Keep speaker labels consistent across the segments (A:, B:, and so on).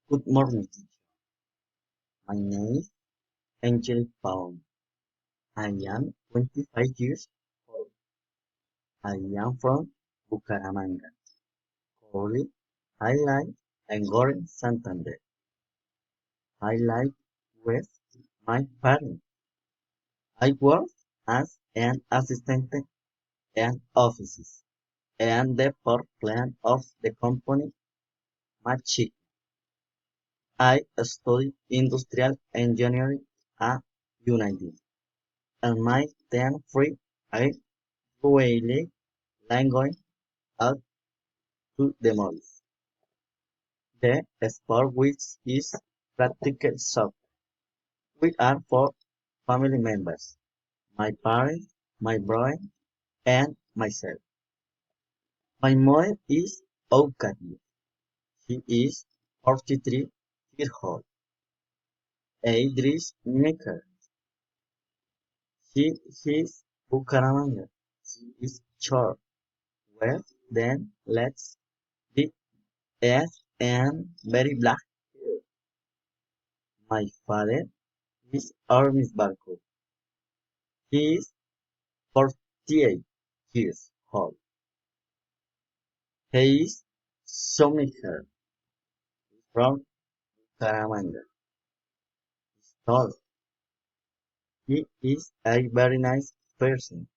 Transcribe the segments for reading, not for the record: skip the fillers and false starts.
A: Good morning, teacher. My name is Angel Paul. I am 25 years old. I am from Bucaramanga. Currently, I live in Goren, Santander. I live with my parents. I work as an assistant in offices and the power plant of the company Machi. I study industrial engineering at United. And my 10 free I really language out to demolish. The sport which is practical soccer. We are four family members. My parents, my brother, and myself. My mother is Oukadi. She is 43 years old. Idris Maker. She is Bucaramanga. She is short. Well, then let's be as and very black. My father is Armis Barco. He is 48 years old. He is Shoemaker from Caramanga. He's tall. He is a very nice person.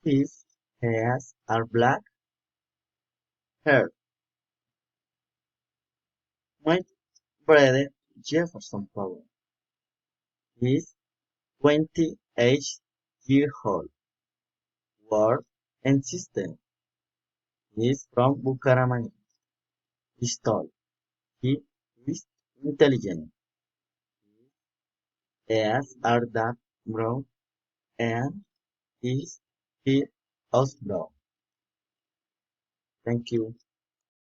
A: His hairs are black hair. My brother Jefferson Powell is 28 years old. Ward and sister. He is from Bucaramanga. He's tall. He is intelligent. His are dark brown and his feet also brown. Thank you.